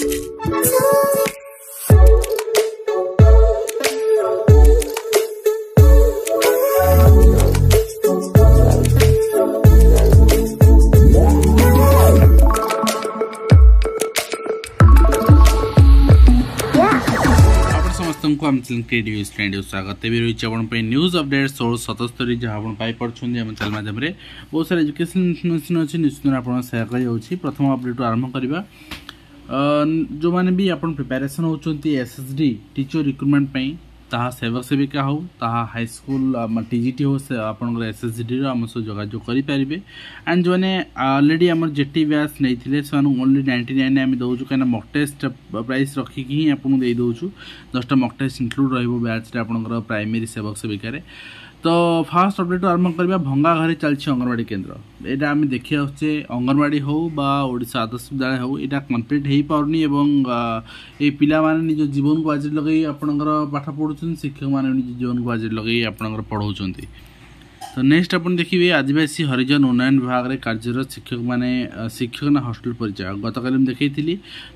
आम creative stand स्वागत भी रही है न्यूज अपडेट 1677 जहाँ आप पाइपे आम चैनल माध्यम बहुत सारा एजुकेशन इनफर्मेशन अच्छी निश्चित आप सेयार कर प्रथम अपडेट आरंभ करवा जो मैंने भी आप प्रिपेरेसन होती एसएसडी टीचर रिक्रुटमेंट ताहा सेवक सेविका हो ताहा हाई स्कूल टीजीटी हो से आपनकर एसएसडी रो हम सब जोगाजोग करि पारिबे एंड जो ने ऑलरेडी हमर जेटी बैच नै थिले सन ओनली 99 हम दउछु कना मॉक टेस्ट प्राइस रखी कि आपन दे दउछु 10टा मॉक टेस्ट इंक्लूड रहइबो बैच रे आपनकर प्राइमरी सेवक सेविका रे। तो फास्ट अपडेट आरंभ करबा भंगा घरे चलछि अंगनवाड़ी केंद्र एटा हम देखि आछे अंगनवाड़ी हो बा ओडिसा आदर्श विद्यालय हो एटा कंप्लीट हेई पाउनी एवं ए पिला माने निज जीवन को आज लगई आपनकर पाठ पढुछन शिक्षक माने निज जीवन को आज लगई आपनकर पढौछंती। तो नेक्स्ट अपन देखिए आदिवासी हरिजन उन्नयन विभाग रे कार्यरत शिक्षक माने शिक्षक ना हॉस्टल परिचय गतकाल में देखी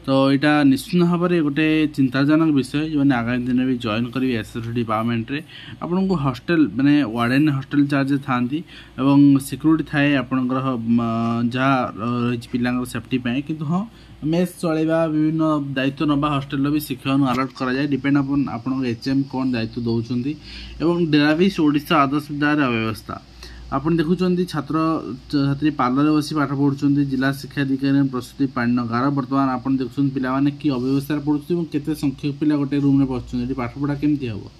तो यहाँ निश्चित भाव में गोटे चिंताजनक विषय जो आगामी दिन में जॉइन करेंगे एसएसडी डिपार्टमेंट रे आपन को हॉस्टल माने वार्डन हॉस्टल चार्ज थांती एवं सिक्योरिटी थाए आपनकर जहाँ रही पिला सेफ्टी पाए किंतु हाँ मेस चलेबा विभिन्न दायित्व नवा हॉस्टल भी शिक्षक अलर्ट करा जाए डिपेंड अपन आपन एचएम कौन दायित्व दौरान एवं डेराविस ओडिशा आदर्श विद्यालय अव्यवस्था आपन देखुचंती छात्र छात्री पार्लर बसी पाठ पढ़ुचंती जिला शिक्षा अधिकारी प्रस्तुति पाणगार बर्तमान आपन देखुचंती पिला माने की अव्यवस्था पढ़ुचंती एवं केते संख्यक पिला गोटे रूम में बसचंती पाठ पढ़ा केमती हबो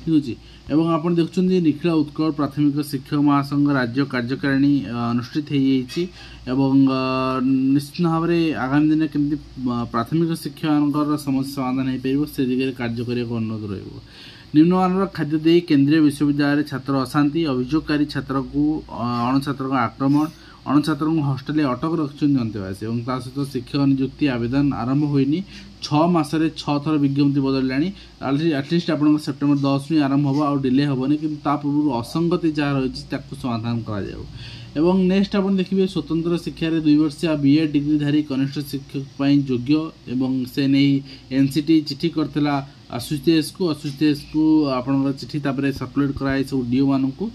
ठीक अछि एवं आपन देखुचंती निखिल उत्कल प्राथमिक शिक्षक महासंघ राज्य कार्यकारिणी अनुष्ठित होईछि एवं निश्चित भाव में आगामी दिन केमती प्राथमिक शिक्षक समस्या समाधान हो पार से दिगरे कार्य करने को अनुरोध रहिबो। निम्नमानर खाद्य दे केंद्रीय विश्वविद्यालय छात्र अशांति अभियोगकारी छात्र को अणछात्र को आक्रमण अणछात्र को हॉस्टेल अटक रखिछन अंतवासी एवं ता सहित शिक्षक नियुक्ति आवेदन आरंभ होइनी 6 मासरे 6 थर विज्ञप्ति बदललानी एटलिस्ट आपन सेप्टेम्बर 10 में आरंभ होबा और डिले होबनी किंतु ता पूर्व असंगति जहाँ रही ताकू समाधान करा जाऊ। एवं नेक्स्ट आप देखिए स्वतंत्र शिक्षा 2 वर्षीय बीएड डिग्रीधारी कनिष्ठ शिक्षक योग्य एवं से नहीं एनसीटी चिठी करथिला आशुतेश को आपन चिठी तापर सर्कुलेट कराई सब डीओ मान को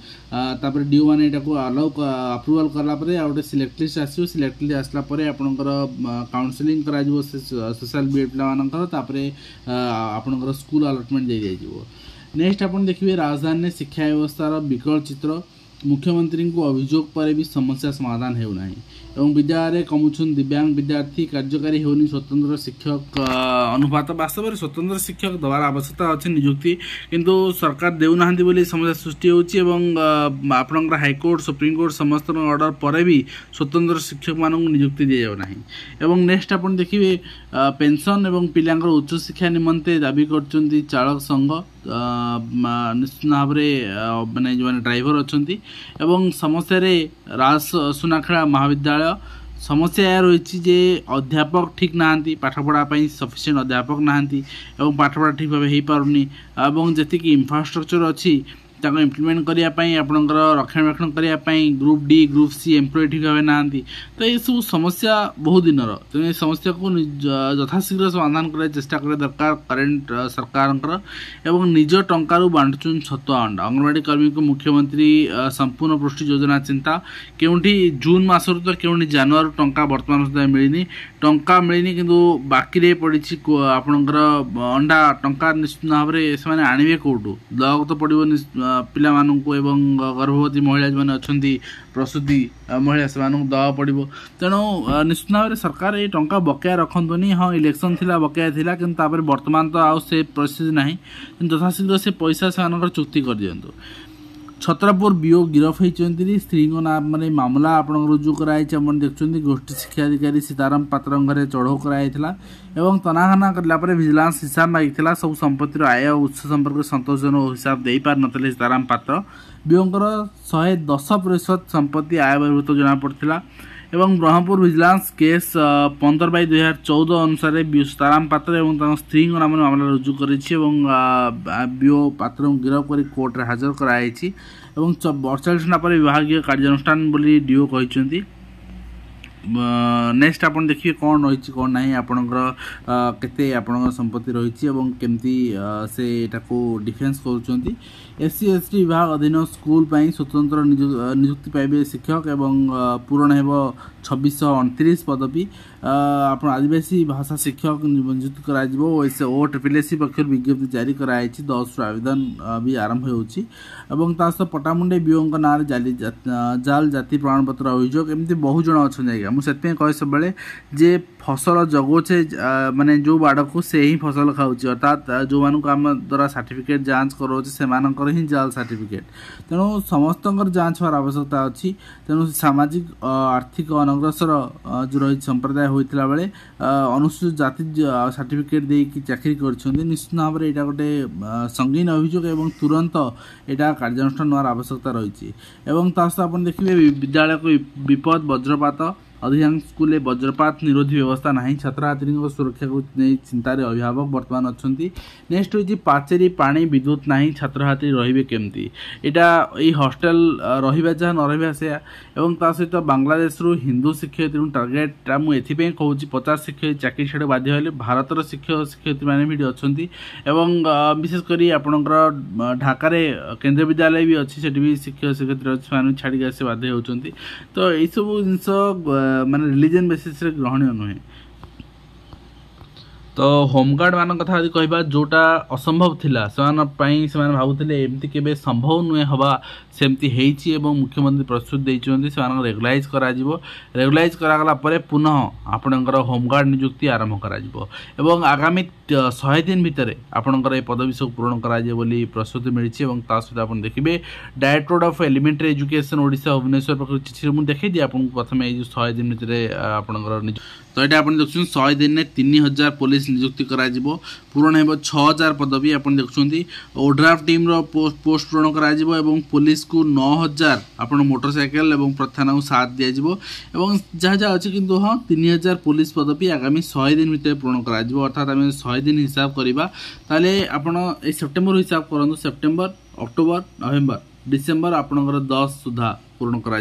तापर डीओ मान एटा को अलाउ अप्रूवल करला परे आ सिलेक्ट लिस्ट आसीयो सिलेक्ट लिस्ट आसला परे आपनकर काउंसलिंग करा जिवो सोशल बीएड पिला मानकर तापर आपनकर स्कूल अलॉटमेंट दे जाइबो। नेक्स्ट आपन देखिए राजधानी शिक्षा व्यवस्था विकल चित्र मुख्यमंत्री को अभियोग पर भी समस्या समाधान हो ना एवं विद्यालय कमुछन दिव्यांग विद्यार्थी कार्यकारी होनी स्वतंत्र शिक्षक अनुपात वास्तव में स्वतंत्र शिक्षक दबार आवश्यकता अच्छे नियुक्ति किंतु सरकार देउना बोली समस्या सृष्टि होची एवं आपनकर हाईकोर्ट सुप्रीमकोर्ट समस्त ऑर्डर पर भी स्वतंत्र शिक्षक मानक नियुक्ति दि जाउ नाही। एवं नेक्स्ट अपन देखिए पेंशन एवं पिलांकर उच्च शिक्षा निमंते दाबी करचंती चालक संघ निश्चित भाव में माने जो ड्राइवर अच्छी एवं समस्या राज सुनाखेड़ा महाविद्यालय समस्या या रही जे अध्यापक ठीक नहांती पाठ पढ़ापी सफिशिएंट अध्यापक नहांती एवं पाठ पढ़ा ठीक भाव हो पारुनी एवं जी इंफ्रास्ट्रक्चर अच्छी ताको इम्प्लीमेंट करने आपंकर रक्षणाबेक्षण करने group D group C employee ठीक भाव ना तो ये सब समस्या बहुत दिन तेनाली समस्या को यथाशीघ्र समाधान करने चेष्टा करा दरकार करेन्ट सरकार एवं निज टंकार बांटुन छतुआ अंडा अंगनवाड़ी कर्मी को मुख्यमंत्री संपूर्ण पुष्टि योजना चिंता क्योंकि जून मसर तो क्योंकि जनवरी टंका बर्तमान सुधा मिलनी टंका मिलनी किंतु बाकी पड़ी आपंकर अंडा टंका निश्चित भाव में से आणवे कौटू दवाक तो पड़ो पिला मानू एवं गर्भवती महिला जो अच्छा प्रसूति महिला से दवा पड़ो तेणु निश्चित भाव में सरकार ये टंका बकाया रखनी हाँ इलेक्शन थिला बकाया थिला किंतु वर्तमान तो आउ से परिस्थिति ना यथाशीघ्र से पैसा से चुक्ति कर दिंतु। छतरपुर बीओ गिरफ होती स्त्री नाम माने मामला आप रुजु कराई देखते गोष्ठी शिक्षा अधिकारी सीताराम पात्र घरे चढ़ऊ कराइला एवं तनाघना कलापर विजिलेंस हिसाब मागिला सब संपत्तिर आय उत्स संपर्क संतोषजनक हिसाब दे पार नथिले सीताराम पात्र बीओंकर 110% संपत्ति आय बहिर्भूत जना पड़ता एवं ब्रह्मपुर विजिलेंस केस 15/2014 अनुसार सीताराम पात्र एवं स्त्री नाम मामला रुजु कर बीओ पात्र गिरफ कर कोर्ट रे हाजर कराई एवं 48 घंटा पर विभागीय कार्यानुष्ठान बोली डीओ कहते नेक्स्ट आप देखिए कौन रही कौन ना आपणकर केते आपणकर संपत्ति रही केमती से डिफेन्स करुँच एससी एसटी विभाग अधीन स्कूल स्वतंत्र नियुक्ति पाइबे शिक्षक एवं पूरण हो 2629 पदवी आप आदिवासी भाषा शिक्षक नियुक्त कर ओट्रिपलएससी पक्ष विज्ञप्ति जारी कराई 10 आवेदन भी आरंभ हो पटामुंडे बीओ ना जाल जाति प्रमाणपत्र अभियोग एमती बहु जन अच्छा मुझे कहे सब जे फसल जगोचे माने जो बाड़ को से ही फसल खाऊँ अर्थात जो मानक आम द्वारा सर्टिफिकेट जांच कराऊे से ही जाल सर्टिफिकेट तेणु समस्त जांच होर आवश्यकता अच्छी तेणु सामाजिक आर्थिक अनग्रसर जो रही संप्रदाय होता बेले अनुसूचित जाति सर्टिफिकेट देकी चाकरी कर निश्चित भाव में यहाँ गोटे संगीन अभियोग एवं तुरंत यहाँ कार्यानुष्ठान होर आवश्यकता रही आप देखिए विद्यालय को विपद वज्रपात अधिकांश स्कूल वज्रपात निरोधी व्यवस्था ना छात्री सुरक्षा को नहीं चिंतार अभिभावक बर्तमान अच्छा नेक्स्ट हूँ पाचेरी पानी विद्युत ना छात्री रे केमती यहाँ ये हॉस्टेल रहा जहाँ न रहा से सहित बांग्लादेश हिंदू शिक्षयित्री टार्गेट मुझे कहूँ 50 शिक्षयित्री चाकरी छाड़ बाध्य हेले भारतर शिक्षक शिक्षयित्री मैंने भी अच्छा विशेषकर आपंकर ढाका केंद्रीय विद्यालय भी अच्छी से शिक्षक शिक्षयित्री अच्छे छाड़ी आसे बाध्य होती तो यही सब जिन माने रिलीजन बेसिस रे ग्रहणीय नुहे तो होमगार्ड मान कथा यदि कहबा जोटा असंभव थिला से भावुले एमती केबे संभव नुहे हवा सेमती हेची एवं मुख्यमंत्री प्रस्तुत देइचोंती से रेगुलाइज करा जिवो रेगुलाइज करागला परे पुनः आपणकर होमगार्ड नियुक्ति आरंभ करा जिवो एवं आगामी 100 दिन भितर आपणकर ए पदवी सब पूर्ण करा जे बोली प्रस्तुति मिलिछि एवं ता सहित आपण देखिबे directorate of elementary education Odisha Bhubaneswar पक्ष चिठी मु देखै दि आपन प्रथम ए 100 दिन भितर आपणकर तो ये आप देखुं 100 दिन में 3000 पुलिस नियुक्ति करा पूरण हो 6000 पदवी आप देखुं ओड्राफ्ट टीम पोस्ट पूरण करा पुलिस को 9000 आप मोटरसाइकेल और प्रथाना को साथ दिज्व जहाँ जहाँ अच्छे कि हाँ 3000 पुलिस पदवी आगामी 100 दिन भितर पूरण करा अर्थात आम 100 दिन हिसाब करवा ताले आपण सेप्टेम्बर हिसाब करूँ सेप्टेम्बर अक्टोबर नवेम्बर डिसेम्बर आपणकर 10 सुधा पूर्ण करा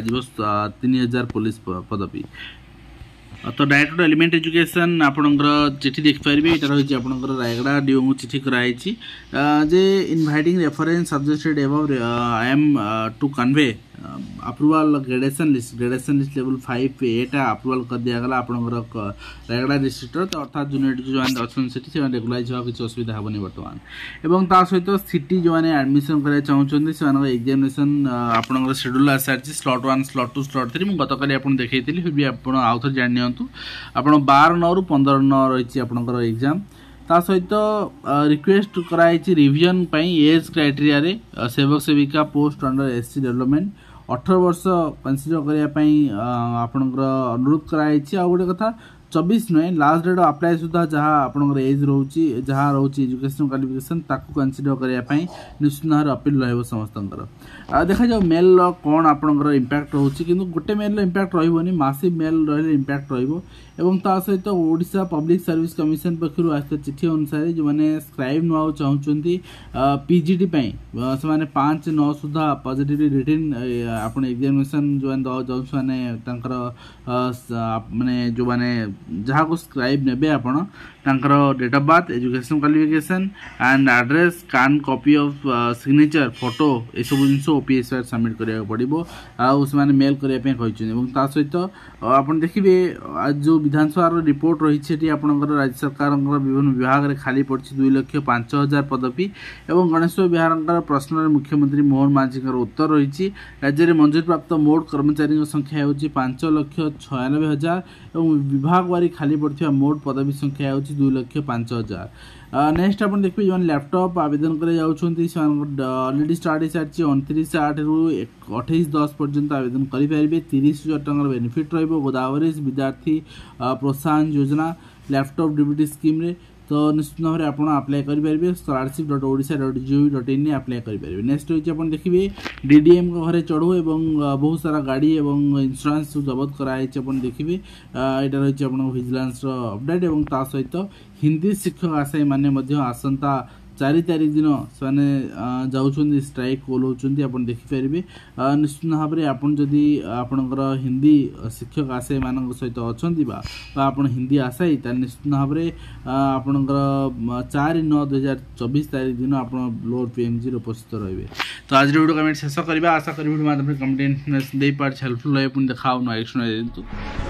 3000 पुलिस पदवी तो डायरेक्टर एलिमेंट एजुकेशन आपणकर चिठी देखिपारे यहाँ रही आपंकर रायगड़ा डीओ को चिठी कराई जे inviting reference subjected above I am to convey approval gradation list level 5 पे एटा अप्रूवल कर दिया गला आपणकर रायगड़ा डिस्ट्रिक्ट तो अर्थात जूनियर जो अच्छा से रेगुलाइज होगा किसी असुविधा हेनी बर्तमान एवं ता सहित सिटी जो मैंने एडमिशन करा चाहूँ से एग्जामिनेशन आपणकर शेड्यूल आसी सारी स्लॉट 1 स्लॉट 2 स्लॉट 3 मुझे गतकाली आपको देखी फिर भी आप आउ थे जानी आप 12/9 ରୁ 15/9 रही आपणकर एग्जाम ता सहित रिक्वेस्ट कराई रिविजन एज क्राइटेरिया रे सेवक सेविका पोस्ट अंडर एससी डेवलपमेंट 18 वर्ष कंसीडर करने आपणकर अनुरोध कराई आ गोटे कथा 24 नुहे लास्ट डेट अप्लाई सुधा जहाँ आपंकर एज रोचे जहाँ रोचे एजुकेशन क्वालिफिकेशन ताकू कंसीडर करने निश्चित भाव अपील रहा समस्त देखा जाओ मेल कौन आपंकर इंपैक्ट रोचे कि गोटे मेल इंपैक्ट रही मासिक मेल रही इंपैक्ट रही सहित ओडिशा पब्लिक सर्विस कमिशन पक्षर आस चिठी अनुसार जो मैंने स्क्राइब ना चाहूँगी पीजीटी से 5/9 सुधा पॉजिटिव रिटन आप एग्जामिनेशन जो मैंने जो मैंने जहाँ को स्क्राइब ने आपण date of birth education qualification and address scan copy of signature photo ये सब जिन ओपीएस सबमिट करा पड़ो आने मेल करने सहित आप देखिए जो विधानसभा रिपोर्ट रही आपंकर राज्य सरकार विभिन्न विभाग में खाली पड़ी 2,05,000 पदवी और गणेश विहार प्रश्न मुख्यमंत्री मोहन माझी उत्तर रही राज्य में मंजूरी प्राप्त मोट कर्मचारी संख्या हो 5,96,000 और विभाग वारी खाली पड़ता मोट पदवी संख्या हो 2,05,000 नेक्स्ट आप देखिए जो लैपटॉप आवेदन कर अलरेडी स्टार्ट हो सारी 29/8 ରୁ 28/10 पर्यंत आवेदन करेंगे 30,000 टंकार बेनिफिट रोदावरी विद्यार्थी प्रोत्साहन योजना लैपटॉप डीबीटी स्कीम रे तो निश्चित भाव में आप अप्लाई करेंगे scholarship.odisha.gov.in अप्लाई करेंगे नेक्स्ट होती आप देखिए डीडीएम घरे चढ़ू एवं बहुत सारा गाड़ी एवं इंश्योरेंस जबत कराई देखिए यहाँ रही विजिलेंस अपडेट और ता सहित हिंदी शिक्षक आशायी मैंने आसंता 4 तारिख दिन से जाऊँ स्ट्राइक ओल्लाउछन्ति आपण देखिपारे। निश्चित भाव में आपन जदि आपणकर हिंदी शिक्षक आशायी मान सहित अच्छा आपण हिंदी आशायी तार निश्चित भाव में आपणकर 4/9/2024 तारिख दिन आप लोअर पीएमजी उपस्थित रहिबे। तो आज वीडियो कमेंट शेष करवा आशा करी वीडियो माध्यम कमेंट दे पार्छ हेल्पफुल है। देखा नेक्स्ट।